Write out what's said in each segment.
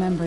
remember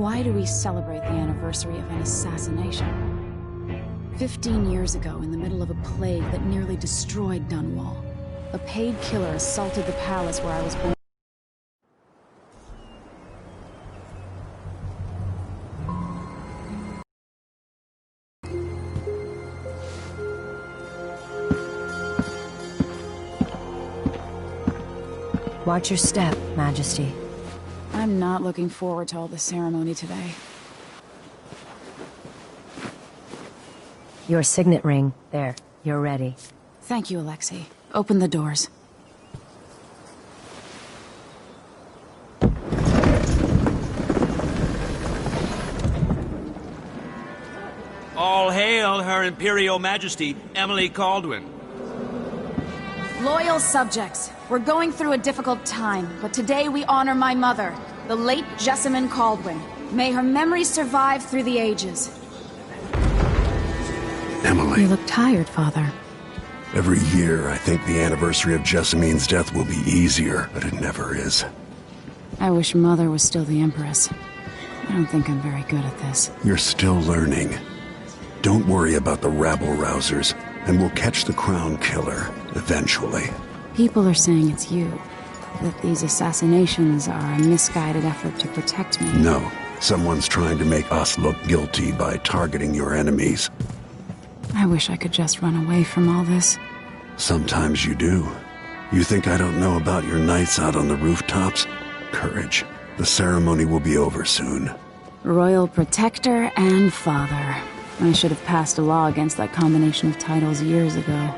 Why do we celebrate the anniversary of an assassination? 15 years ago, in the middle of a plague that nearly destroyed Dunwall, a paid killer assaulted the palace where I was born. Watch your step, Majesty. I'm not looking forward to all the ceremony today. Your signet ring. There, you're ready. Thank you, Alexei. Open the doors. All hail Her Imperial Majesty, Emily Caldwin. Loyal subjects, we're going through a difficult time, but today we honor my mother, the late Jessamine Caldwin. May her memory survive through the ages. Emily. You look tired, Father. Every year, I think the anniversary of Jessamine's death will be easier, but it never is. I wish Mother was still the Empress. I don't think I'm very good at this. You're still learning. Don't worry about the rabble-rousers, and we'll catch the Crown Killer, eventually. People are saying it's you. That these assassinations are a misguided effort to protect me. No. Someone's trying to make us look guilty by targeting your enemies. I wish I could just run away from all this. Sometimes you do. You think I don't know about your nights out on the rooftops? Courage. The ceremony will be over soon. Royal Protector and Father. I should have passed a law against that combination of titles years ago.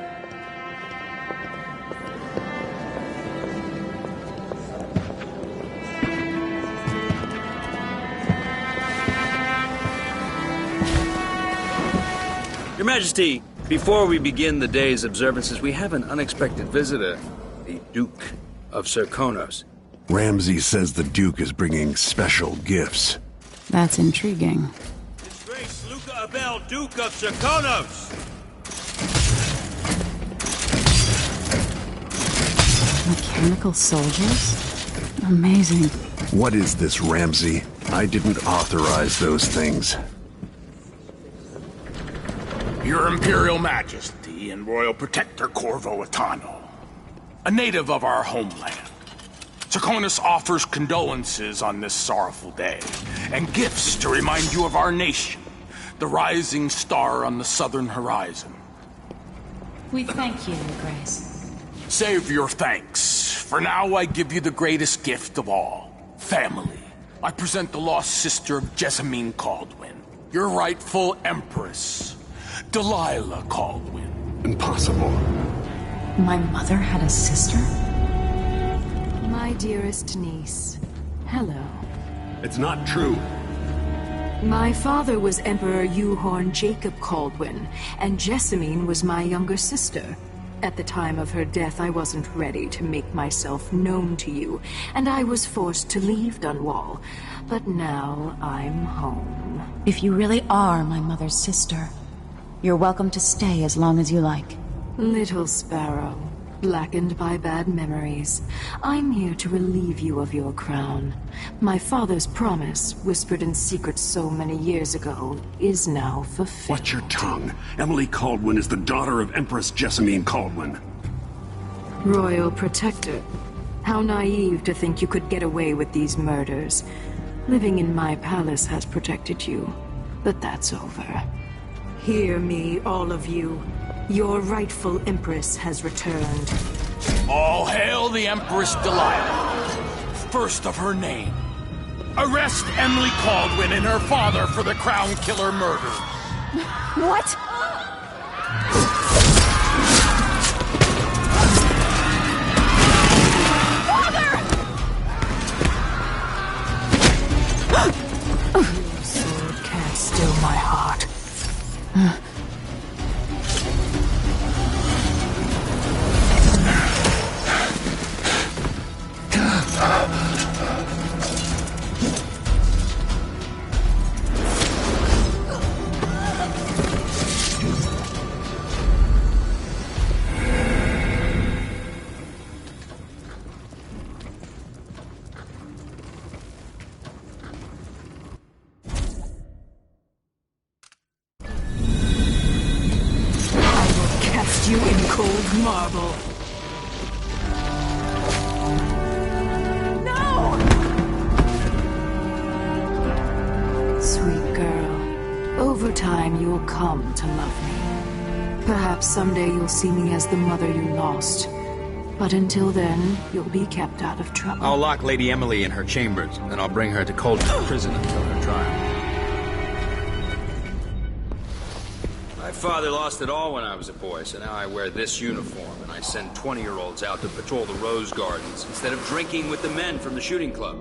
Your Majesty, before we begin the day's observances, we have an unexpected visitor, the Duke of Serkonos. Ramsay says the Duke is bringing special gifts. That's intriguing. His Grace Luca Abel, Duke of Serkonos! Mechanical soldiers? Amazing. What is this, Ramsay? I didn't authorize those things. Your Imperial Majesty and Royal Protector Corvo Atano, a native of our homeland. Serkonos offers condolences on this sorrowful day, and gifts to remind you of our nation, the rising star on the southern horizon. We thank you, Your Grace. Save your thanks. For now, I give you the greatest gift of all, family. I present the lost sister of Jessamine Caldwin, your rightful Empress, Delilah Caldwin. Impossible. My mother had a sister? My dearest niece, hello. It's not true. My father was Emperor Yuhorn Jacob Caldwin, and Jessamine was my younger sister. At the time of her death, I wasn't ready to make myself known to you, and I was forced to leave Dunwall. But now I'm home. If you really are my mother's sister, you're welcome to stay as long as you like. Little Sparrow, blackened by bad memories. I'm here to relieve you of your crown. My father's promise, whispered in secret so many years ago, is now fulfilled. Watch your tongue. Emily Caldwin is the daughter of Empress Jessamine Caldwin. Royal Protector. How naive to think you could get away with these murders. Living in my palace has protected you, but that's over. Hear me, all of you. Your rightful Empress has returned. All hail the Empress Delilah, first of her name. Arrest Emily Caldwin and her father for the Crown Killer murder. What? Your sword can't still my heart. You in cold marble. No! Sweet girl, over time you'll come to love me. Perhaps someday you'll see me as the mother you lost. But until then, you'll be kept out of trouble. I'll lock Lady Emily in her chambers, then I'll bring her to Cold's prison until her trial. My father lost it all when I was a boy, so now I wear this uniform, and I send 20-year-olds out to patrol the rose gardens instead of drinking with the men from the shooting club.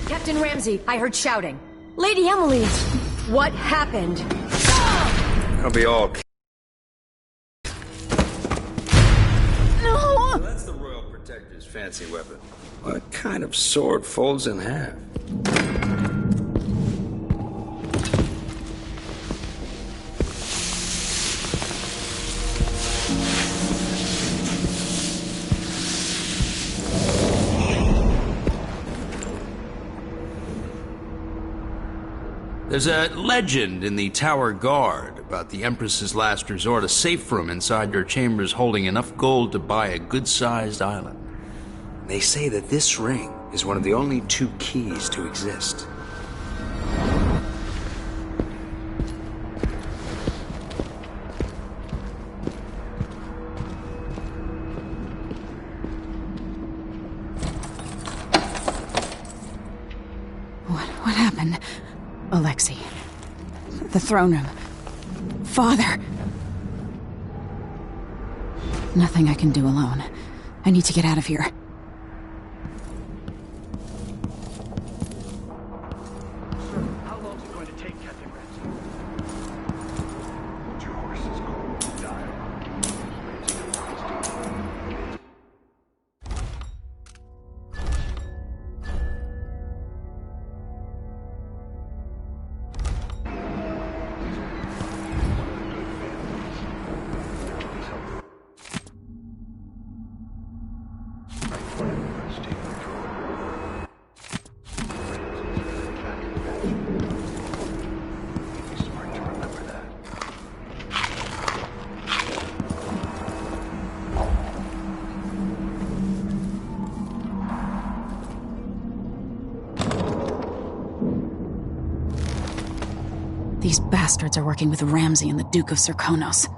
Captain Ramsey, I heard shouting. Lady Emily, what happened? I'll be all... No! So that's the Royal Protector's fancy weapon. What kind of sword folds in half? There's a legend in the Tower Guard about the Empress's last resort, a safe room inside her chambers holding enough gold to buy a good-sized island. They say that this ring is one of the only 2 keys to exist. What happened? Alexei. The throne room. Father. Nothing I can do alone. I need to get out of here. How long is it going to take, Captain Ramsey? 2 horses cold dial. These bastards are working with Ramsey and the Duke of Serkonos.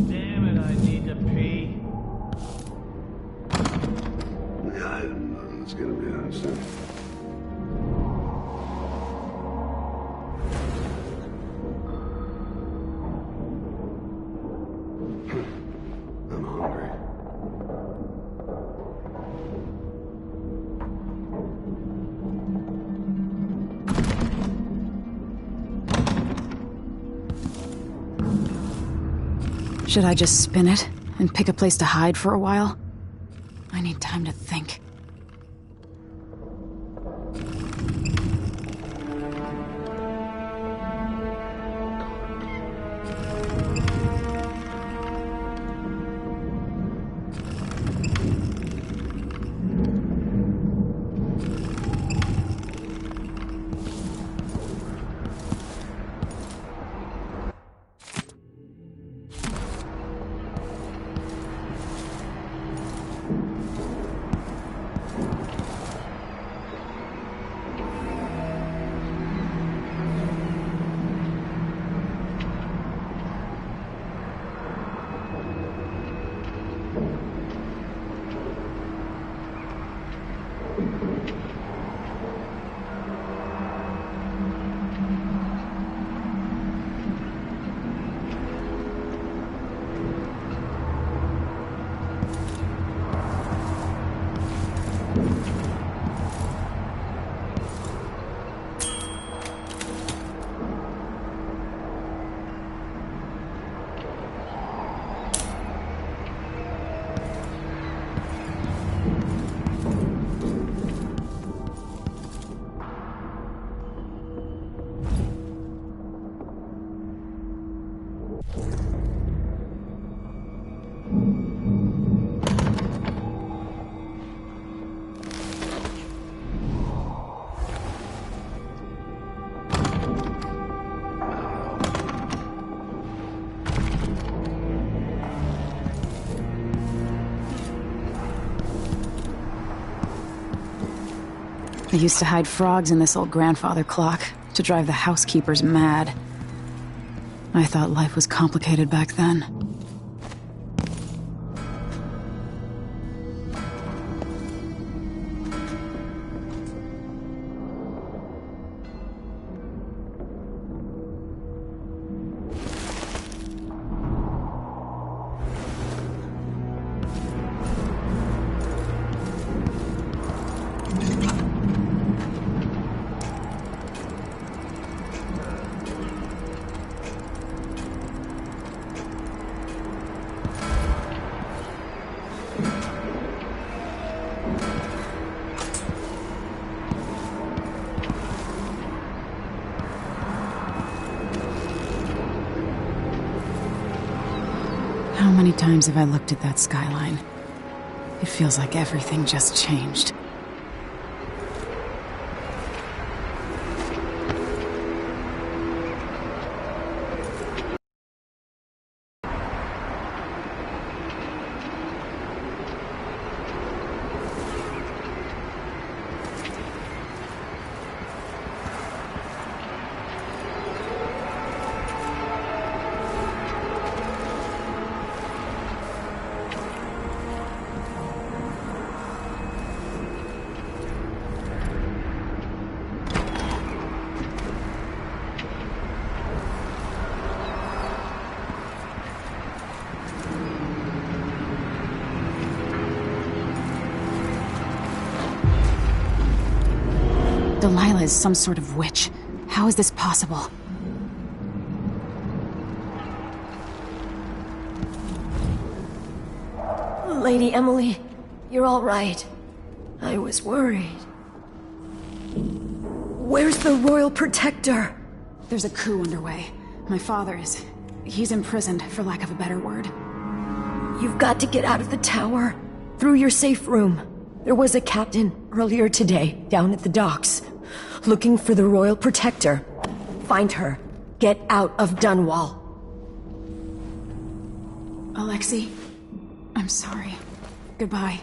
Damn it, I need to pee. It's gonna be honest. I'm hungry. Should I just spin it and pick a place to hide for a while? I need time to think. I used to hide frogs in this old grandfather clock to drive the housekeepers mad. I thought life was complicated back then. How many times have I looked at that skyline? It feels like everything just changed. Delilah is some sort of witch. How is this possible? Lady Emily, you're all right. I was worried. Where's the Royal Protector? There's a coup underway. My father is... he's imprisoned, for lack of a better word. You've got to get out of the tower. Through your safe room. There was a captain earlier today, down at the docks. Looking for the Royal Protector. Find her. Get out of Dunwall. Alexei, I'm sorry. Goodbye.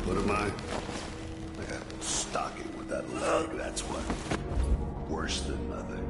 What am I? Like a stocking with that lug, that's what. Worse than nothing.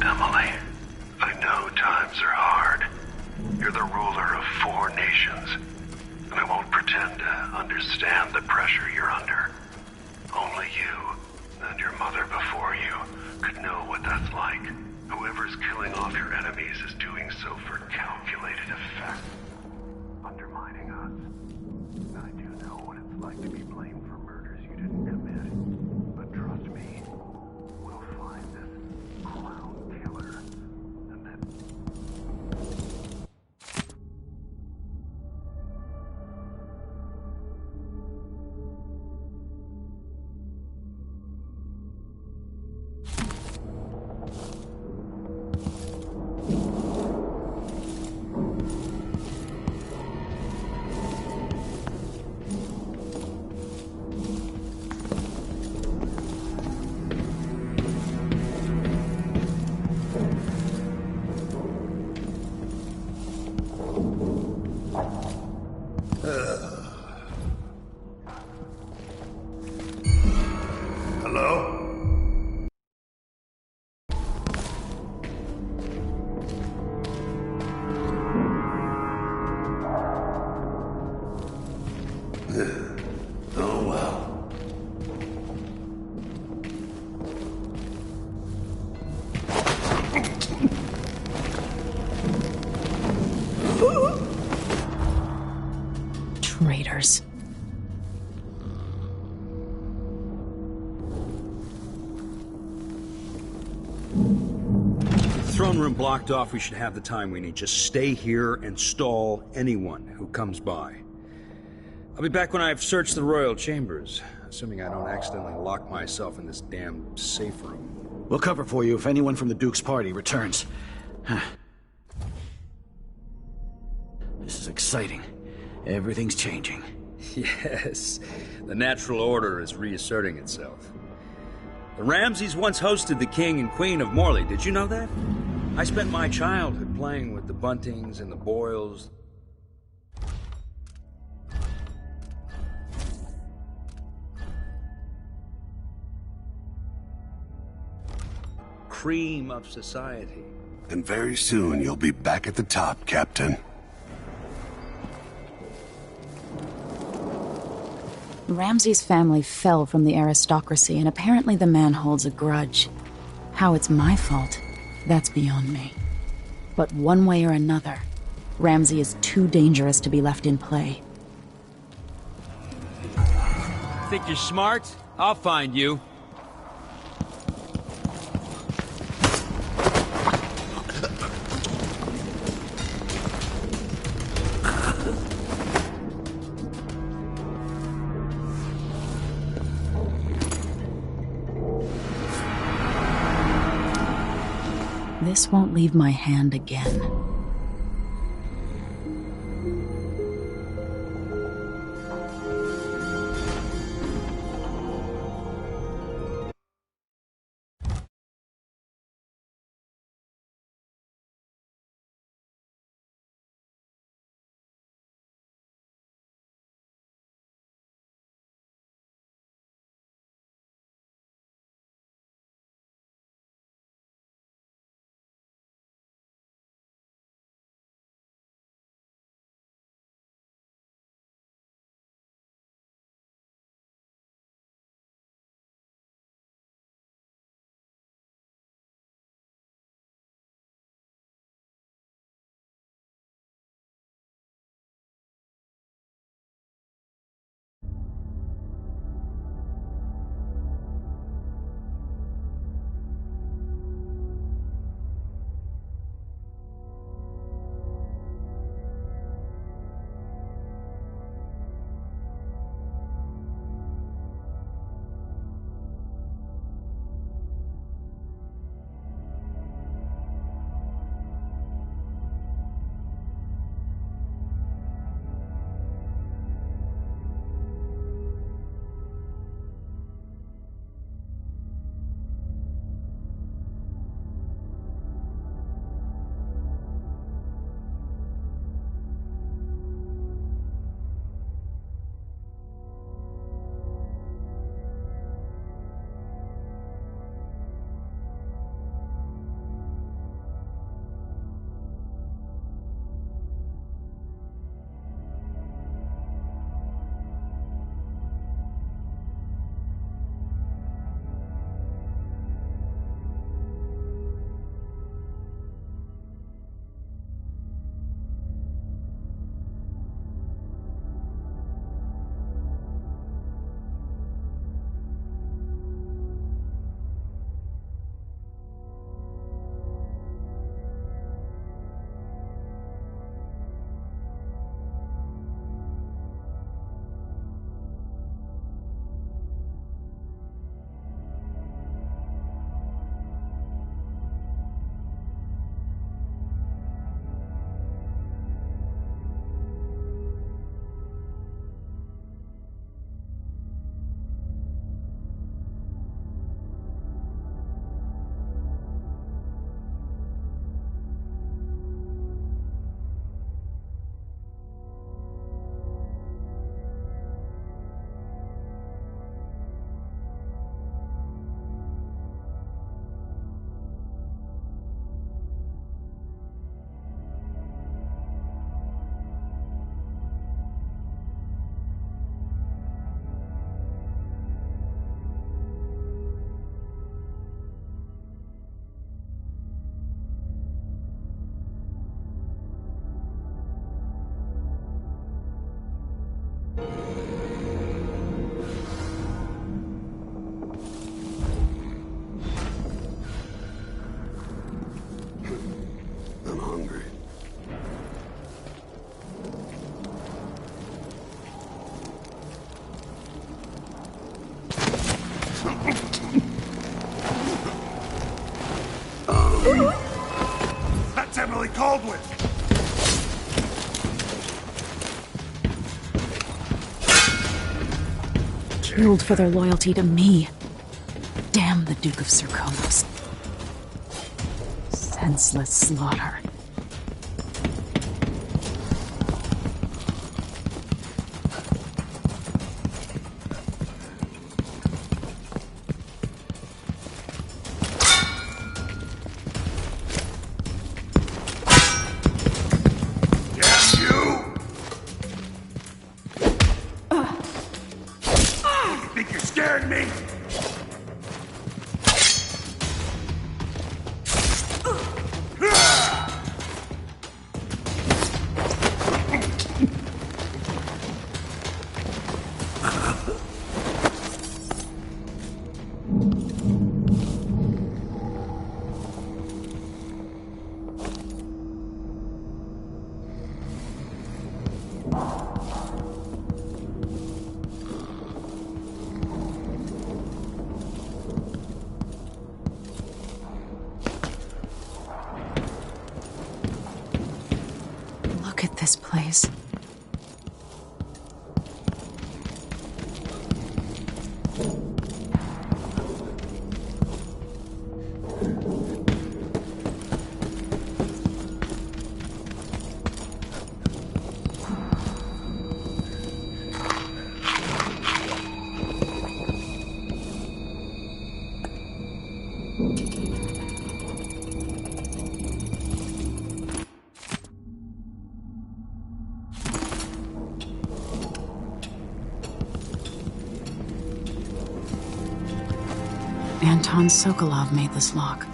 Emily, I know times are hard. You're the ruler of 4 nations, and I won't pretend to understand the pressure you're under. Only you, and your mother before you, could know what that's like. Whoever's killing off your enemies is doing so for calculated effect, undermining us. I do know what it's like to be blamed for murders you didn't commit, but trust me, we'll find this clown killer, and then... Hello? Oh, well. Traitors. Throne room blocked off. We should have the time we need. Just stay here and stall anyone who comes by. I'll be back when I've searched the royal chambers, assuming I don't accidentally lock myself in this damn safe room. We'll cover for you if anyone from the Duke's party returns. This is exciting. Everything's changing. Yes, the natural order is reasserting itself. The Ramseys once hosted the King and Queen of Morley, did you know that? I spent my childhood playing with the Buntings and the Boyles. Cream of society. And very soon you'll be back at the top, Captain. Ramsay's family fell from the aristocracy, and apparently the man holds a grudge. How it's my fault, that's beyond me. But one way or another, Ramsay is too dangerous to be left in play. Think you're smart? I'll find you. This won't leave my hand again. Caldwell! Killed for their loyalty to me. Damn the Duke of Serkonos. Senseless slaughter. Look at this place. Anton Sokolov made this lock.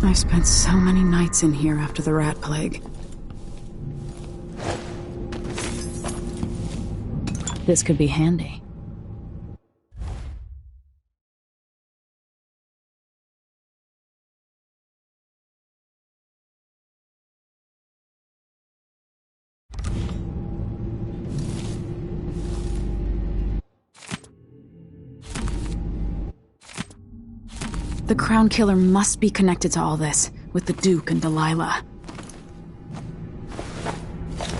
I spent so many nights in here after the rat plague. This could be handy. The Crown Killer must be connected to all this, with the Duke and Delilah.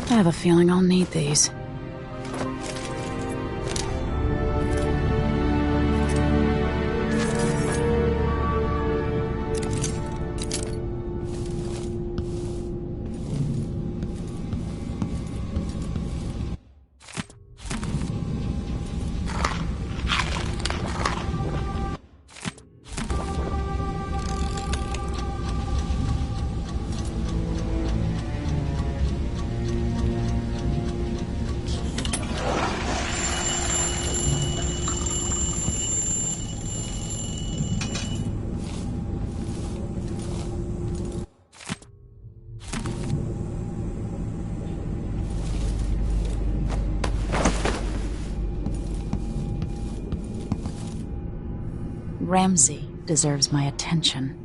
I have a feeling I'll need these. Ramsey deserves my attention.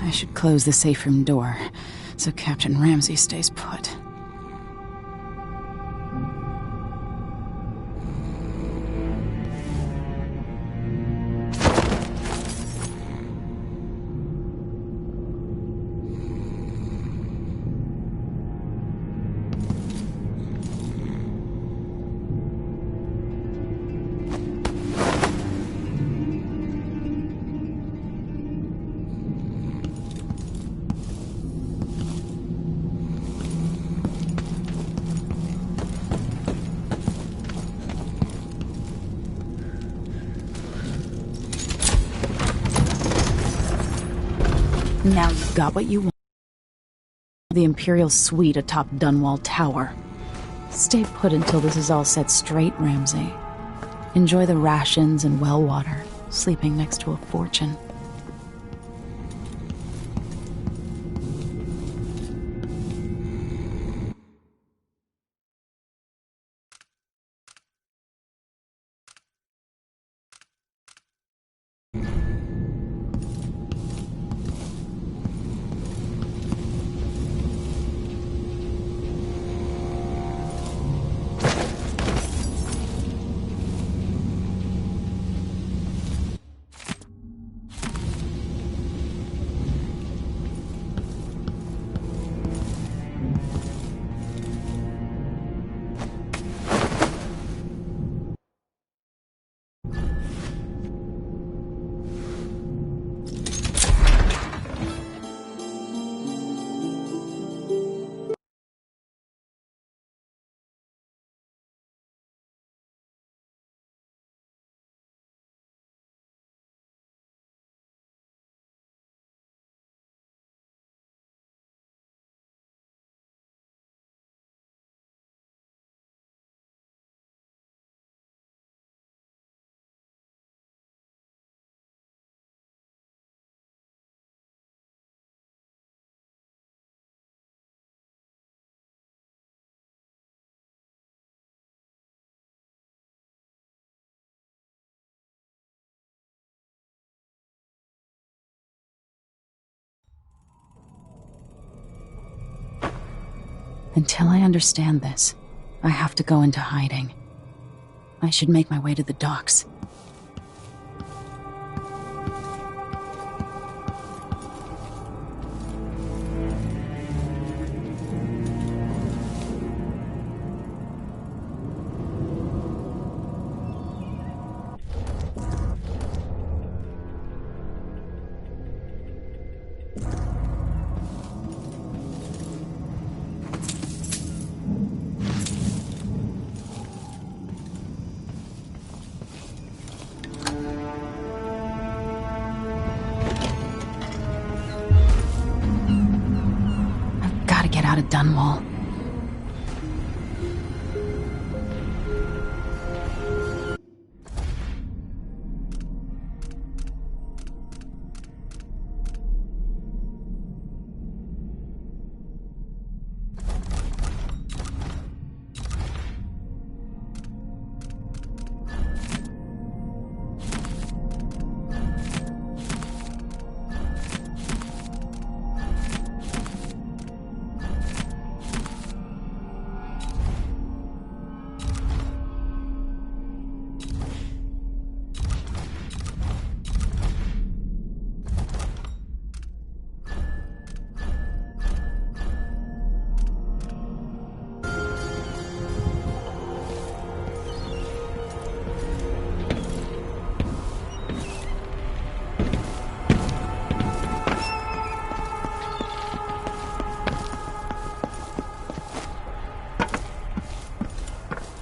I should close the safe room door, so Captain Ramsey stays put. Now you've got what you want. The Imperial Suite atop Dunwall Tower. Stay put until this is all set straight, Ramsay. Enjoy the rations and well water, sleeping next to a fortune. Until I understand this, I have to go into hiding. I should make my way to the docks. Out of Dunwall.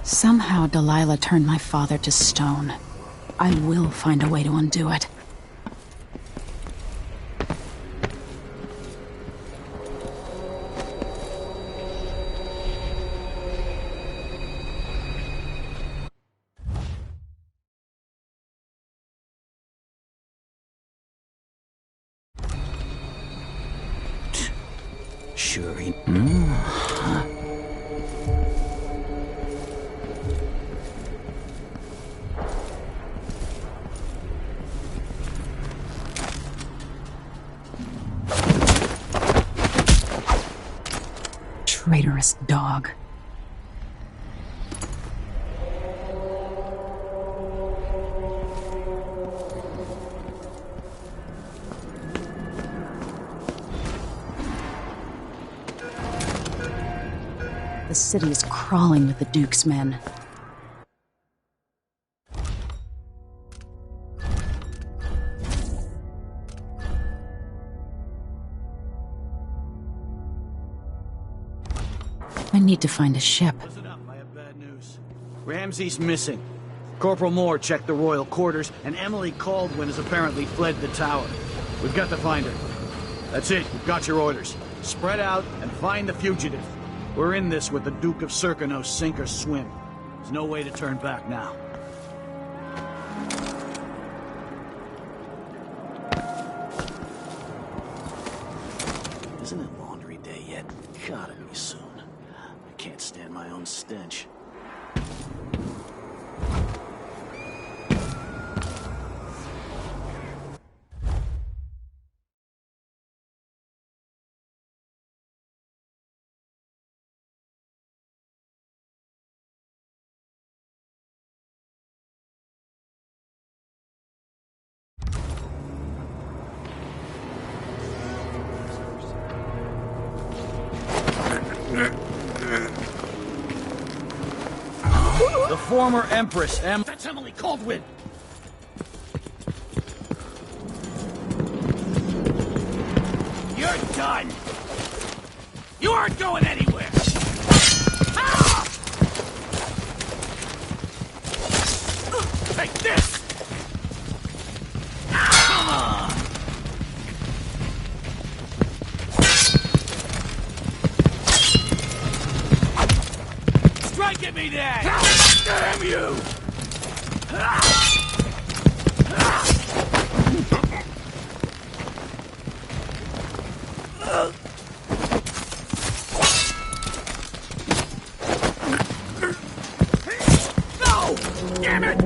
Somehow Delilah turned my father to stone. I will find a way to undo it. Sure he... Traitorous dog. The city is crawling with the Duke's men. I need to find a ship. Listen up, I have bad news. Ramsay's missing. Corporal Moore checked the royal quarters, and Emily Caldwin has apparently fled the tower. We've got to find her. That's it. You've got your orders. Spread out and find the fugitive. We're in this with the Duke of Serkonos, sink or swim. There's no way to turn back now. Isn't it laundry day yet? Gotta be soon. I can't stand my own stench. The former Empress, That's Emily Caldwin! You're done! You aren't going anywhere! Ah! Take this! Come on! Strike at me then! Damn you! No! Damn it!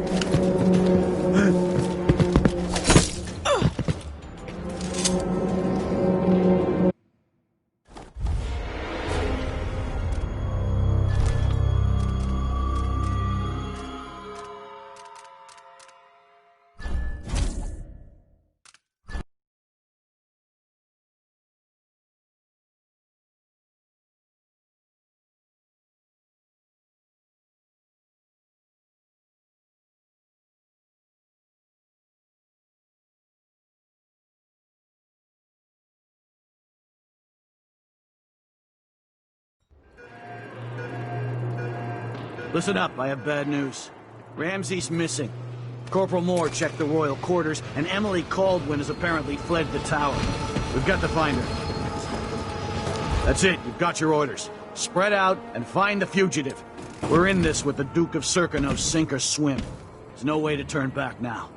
Listen up, I have bad news. Ramsey's missing. Corporal Moore checked the royal quarters, and Emily Caldwin has apparently fled the tower. We've got to find her. That's it, you've got your orders. Spread out and find the fugitive. We're in this with the Duke of Serkonos, sink or swim. There's no way to turn back now.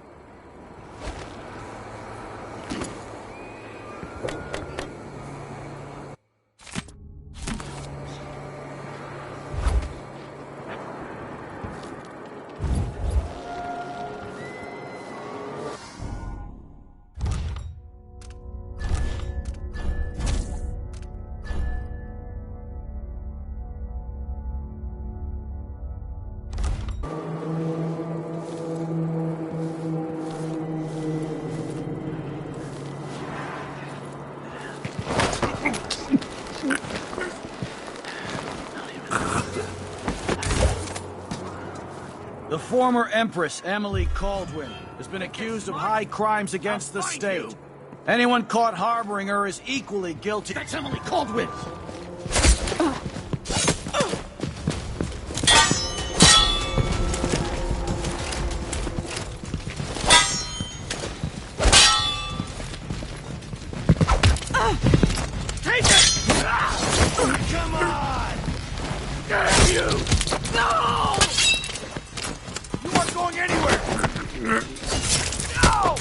The former Empress, Emily Caldwin, has been accused of high crimes against the state. Anyone caught harboring her is equally guilty. That's Emily Caldwin! Take it! Come on! Damn you! No! You aren't going anywhere! No!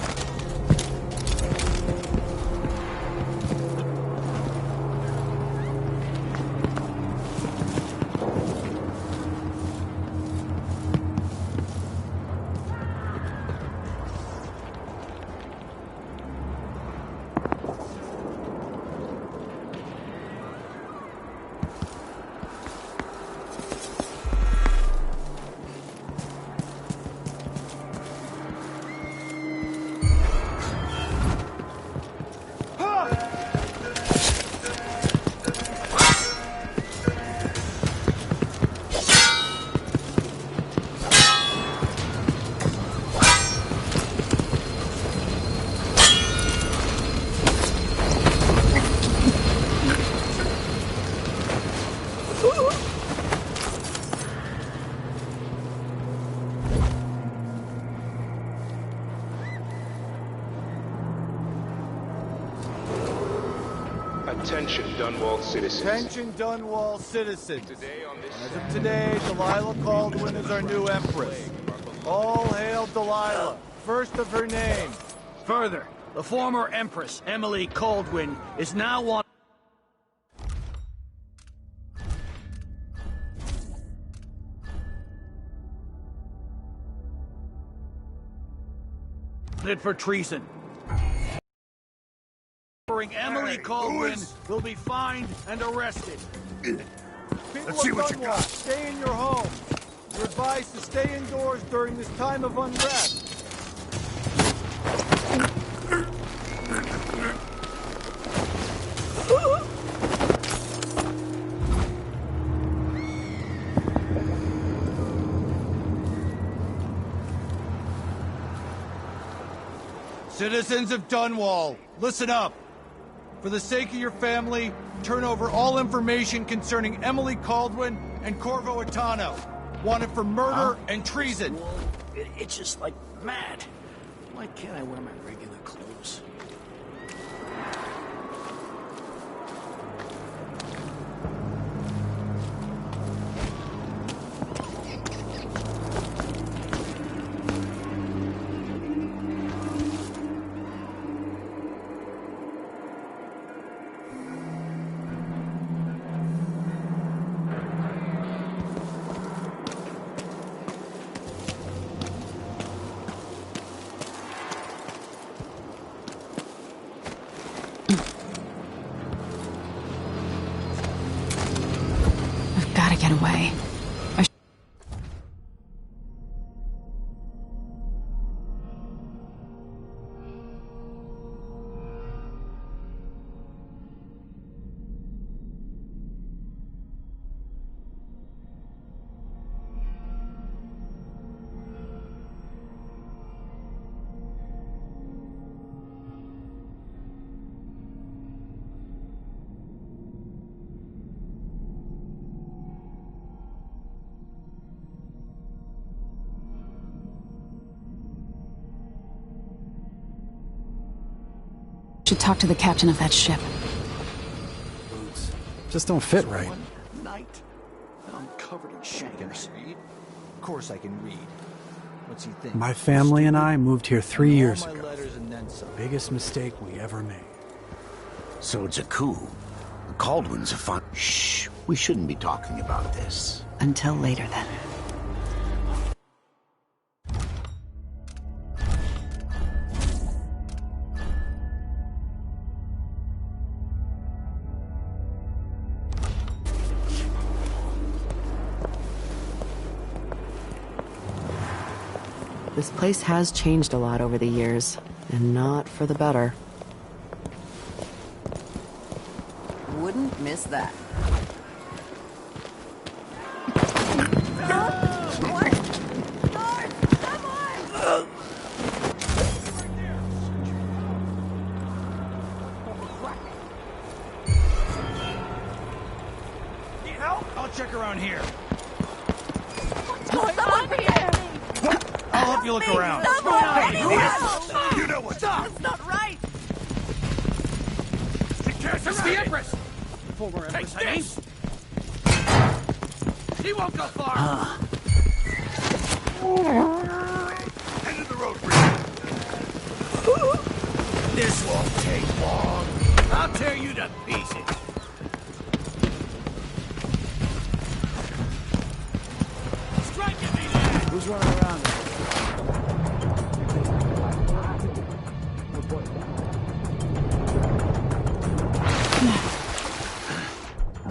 Attention, Dunwall citizens. Attention, Dunwall citizens. As of today, Delilah Caldwin is our new Empress. All hail Delilah, first of her name. Further, the former Empress, Emily Caldwin, is now wanted for treason. Emily Caldwin will be fined and arrested. Let's see what you got. Stay in your home. You're advised to stay indoors during this time of unrest. Citizens of Dunwall, listen up. For the sake of your family, turn over all information concerning Emily Caldwin and Corvo Atano, wanted for murder and treason. It itches like mad. Why can't I wear my regular clothes? Get away. Should talk to the captain of that ship. Boots just don't fit right. One night, I'm covered in shankers. Of course I can read. What's he think? My family and I moved here 3 years All my ago. letters and then some. Biggest mistake we ever made. So it's a coup. The Caldwins are fun. Shh. We shouldn't be talking about this. Until later, then. This place has changed a lot over the years, and not for the better. Wouldn't miss that. Need help? I'll check around here. What's going on here? I'll help you look around. What's going on? You know what's up. That's not right. It's the Empress. Former Empress, I mean. He won't go far. End of the road, Bridget. This won't take long. I'll tear you to pieces. Strike at me, lad. Who's running around?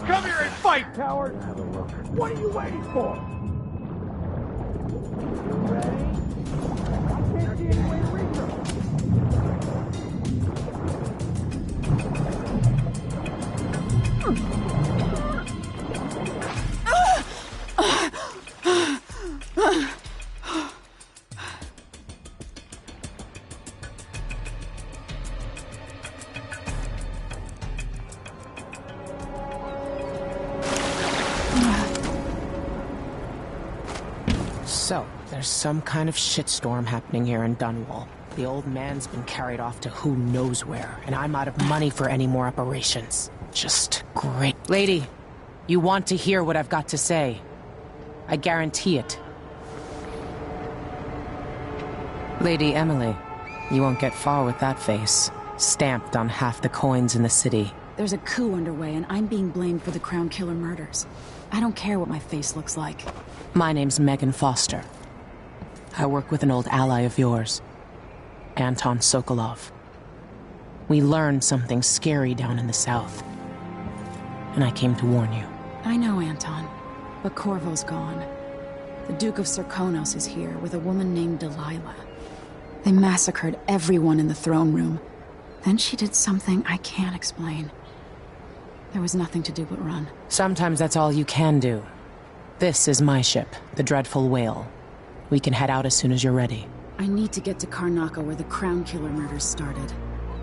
Come here and fight, coward! What are you waiting for? Ready? I can't see any way to reach her. So, there's some kind of shitstorm happening here in Dunwall. The old man's been carried off to who knows where, and I'm out of money for any more operations. just great. Lady, you want to hear what I've got to say. I guarantee it. Lady Emily, you won't get far with that face. Stamped on half the coins in the city. There's a coup underway, and I'm being blamed for the Crown Killer murders. I don't care what my face looks like. My name's Megan Foster. I work with an old ally of yours, Anton Sokolov. We learned something scary down in the south, and I came to warn you. I know, Anton, but Corvo's gone. The Duke of Serkonos is here with a woman named Delilah. They massacred everyone in the throne room. Then she did something I can't explain. There was nothing to do but run. Sometimes that's all you can do. This is my ship, the Dreadful Whale. We can head out as soon as you're ready. I need to get to Karnaca where the Crown Killer murders started.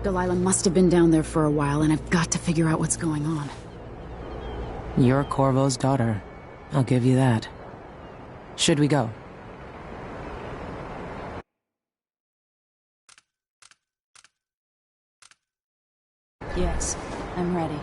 Delilah must have been down there for a while, and I've got to figure out what's going on. You're Corvo's daughter. I'll give you that. Should we go? Yes, I'm ready.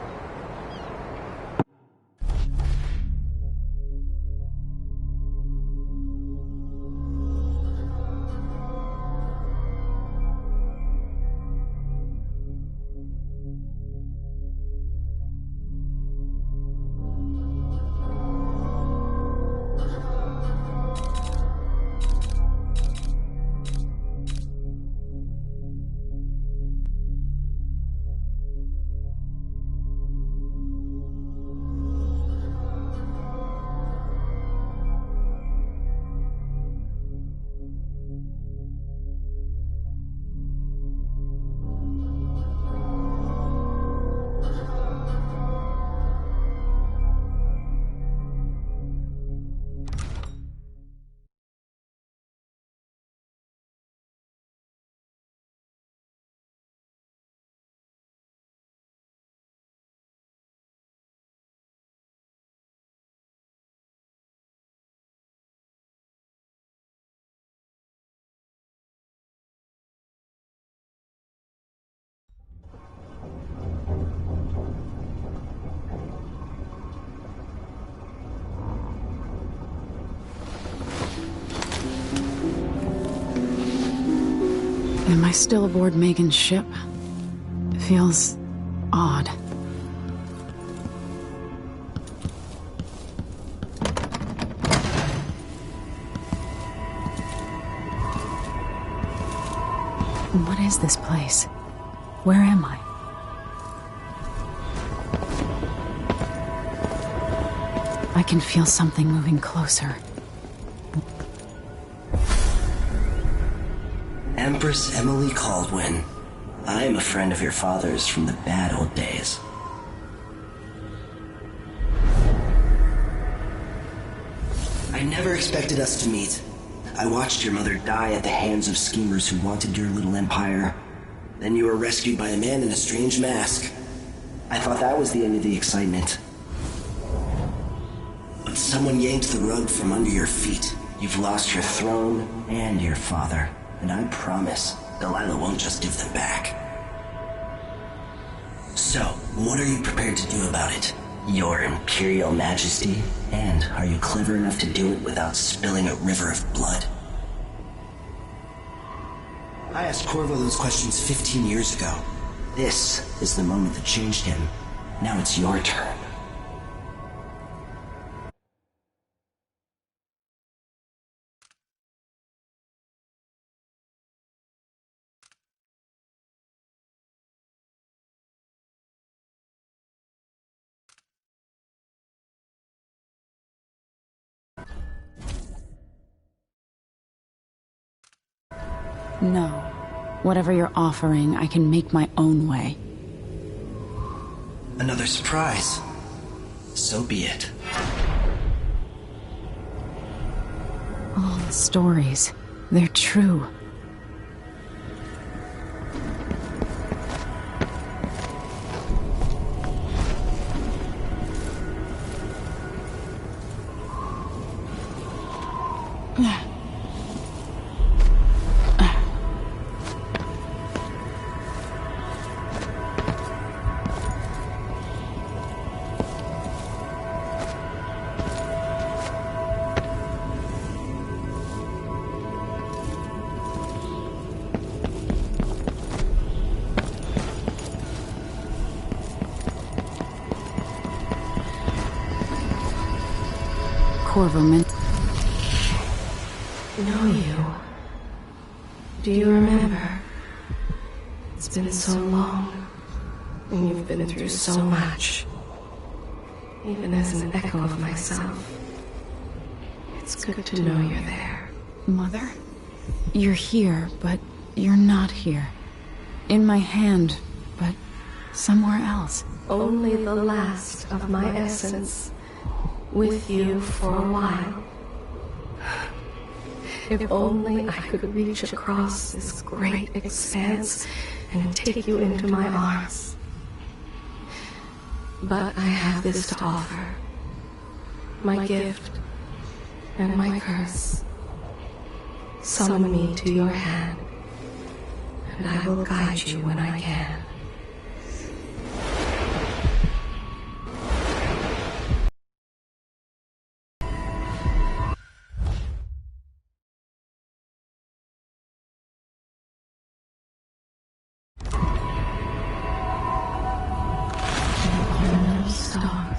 Am I still aboard Megan's ship? It feels odd. What is this place? Where am I? I can feel something moving closer. Empress Emily Caldwin. I am a friend of your father's from the bad old days. I never expected us to meet. I watched your mother die at the hands of schemers who wanted your little empire. Then you were rescued by a man in a strange mask. I thought that was the end of the excitement. But someone yanked the rug from under your feet. You've lost your throne and your father. And I promise, Delilah won't just give them back. So, what are you prepared to do about it? Your Imperial Majesty? And are you clever enough to do it without spilling a river of blood? I asked Corvo those questions 15 years ago. This is the moment that changed him. Now it's your turn. No. Whatever you're offering, I can make my own way. Another surprise. So be it. All the stories, they're true. Corvo meant... Know you. Do you remember? It's been so long, and you've been through so much. Even as an echo of myself, it's good to know you're there. Mother? You're here, but you're not here. In my hand, but somewhere else. Only the last of my essence, with you for a while. If only I could reach across this great expanse and take you into my arms. But I have this to offer. My gift and my curse. Summon me to your hand, and I will guide you when I can.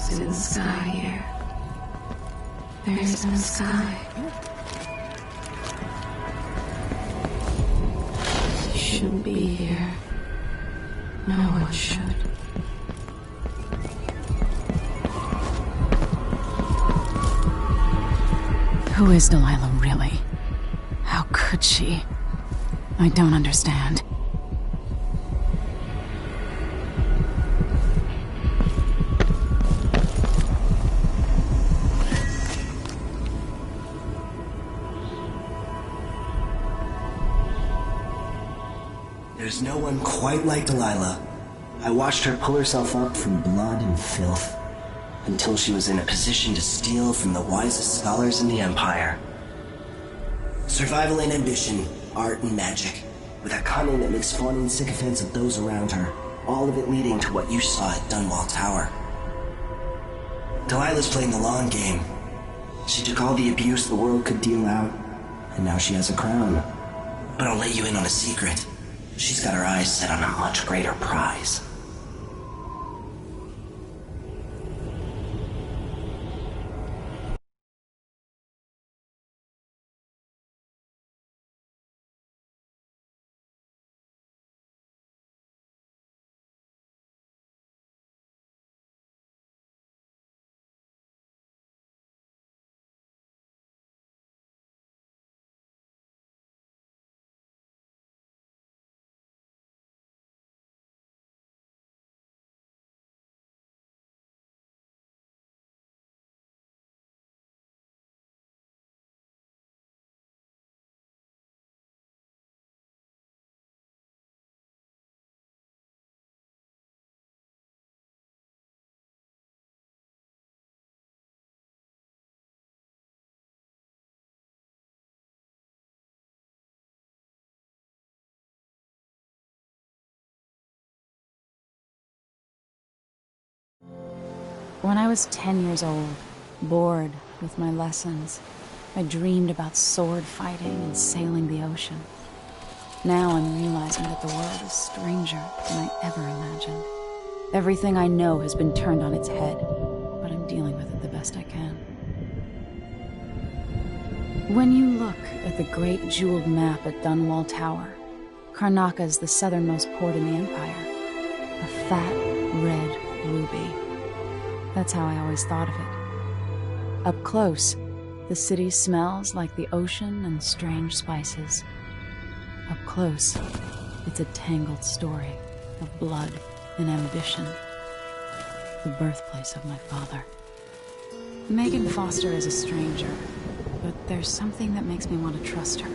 In the sky here. There's no sky. You shouldn't be here. No one should. Who is Delilah really? How could she? I don't understand. There's no one quite like Delilah. I watched her pull herself up from blood and filth, until she was in a position to steal from the wisest scholars in the Empire. Survival and ambition, art and magic, with a cunning that makes fawning sycophants of those around her, all of it leading to what you saw at Dunwall Tower. Delilah's playing the long game. She took all the abuse the world could deal out, and now she has a crown. But I'll let you in on a secret. She's got her eyes set on a much greater prize. When I was 10 years old, bored with my lessons, I dreamed about sword fighting and sailing the ocean. Now I'm realizing that the world is stranger than I ever imagined. Everything I know has been turned on its head, but I'm dealing with it the best I can. When you look at the great jeweled map at Dunwall Tower, Karnaca is the southernmost port in the Empire. A fat, red ruby. That's how I always thought of it. Up close, the city smells like the ocean and strange spices. Up close, it's a tangled story of blood and ambition. The birthplace of my father. Megan Foster is a stranger, but there's something that makes me want to trust her,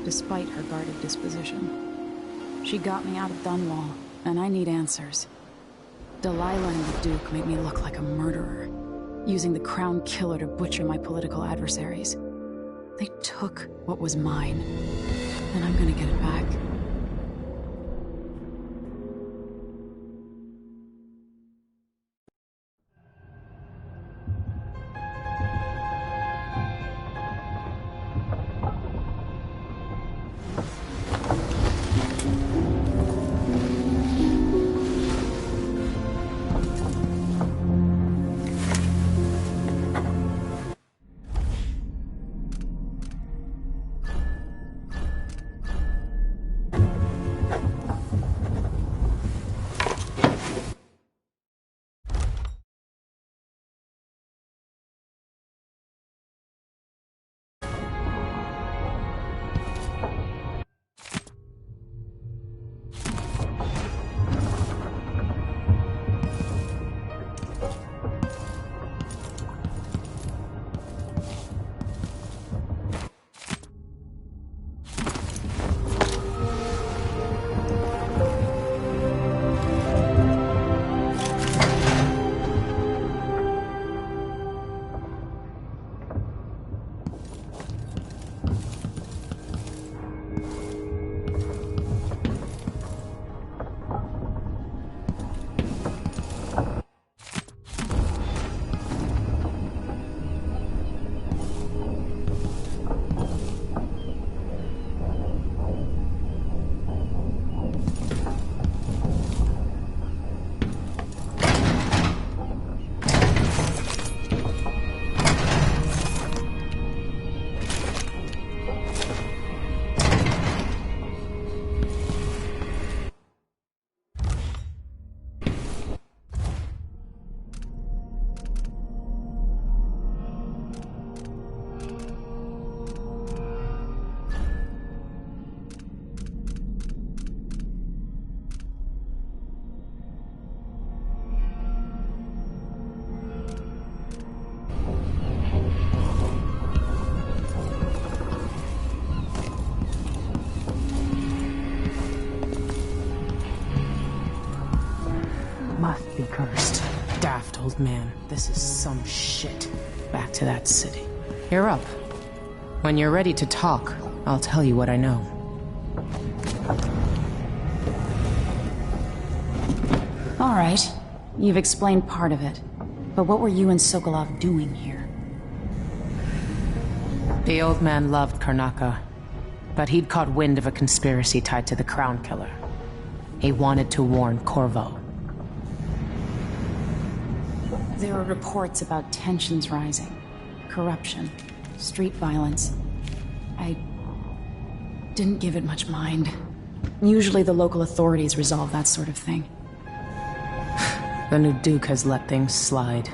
despite her guarded disposition. She got me out of Dunwall, and I need answers. Delilah and the Duke made me look like a murderer, using the Crown Killer to butcher my political adversaries. They took what was mine, and I'm gonna get it back. Man, this is some shit. Back to that city. You're up. When you're ready to talk, I'll tell you what I know. All right. You've explained part of it. But what were you and Sokolov doing here? The old man loved Karnaka, but he'd caught wind of a conspiracy tied to the Crown Killer. He wanted to warn Corvo. There were reports about tensions rising, corruption, street violence. I didn't give it much mind. Usually the local authorities resolve that sort of thing. The new Duke has let things slide.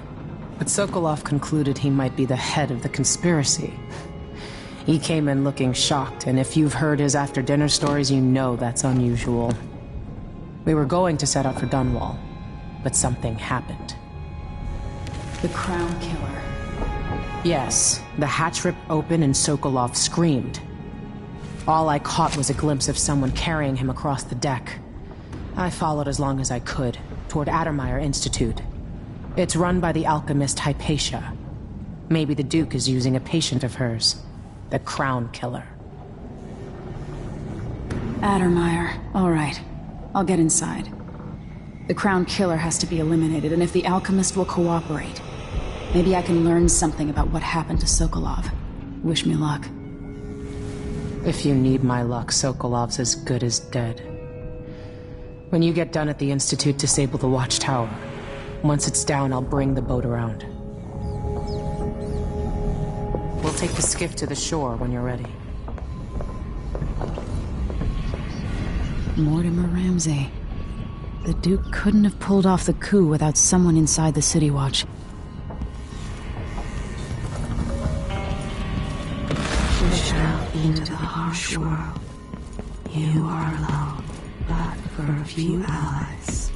But Sokolov concluded he might be the head of the conspiracy. He came in looking shocked, and if you've heard his after-dinner stories, you know that's unusual. We were going to set out for Dunwall, but something happened. The Crown Killer. Yes, the hatch ripped open and Sokolov screamed. All I caught was a glimpse of someone carrying him across the deck. I followed as long as I could, toward Addermeyer Institute. It's run by the alchemist Hypatia. Maybe the Duke is using a patient of hers, the Crown Killer. Addermeyer. All right. I'll get inside. The Crown Killer has to be eliminated, and if the alchemist will cooperate, maybe I can learn something about what happened to Sokolov. Wish me luck. If you need my luck, Sokolov's as good as dead. When you get done at the Institute, disable the watchtower. Once it's down, I'll bring the boat around. We'll take the skiff to the shore when you're ready. Mortimer Ramsey. The Duke couldn't have pulled off the coup without someone inside the City Watch. Pushed out into the harsh world. You are alone, but for a few allies.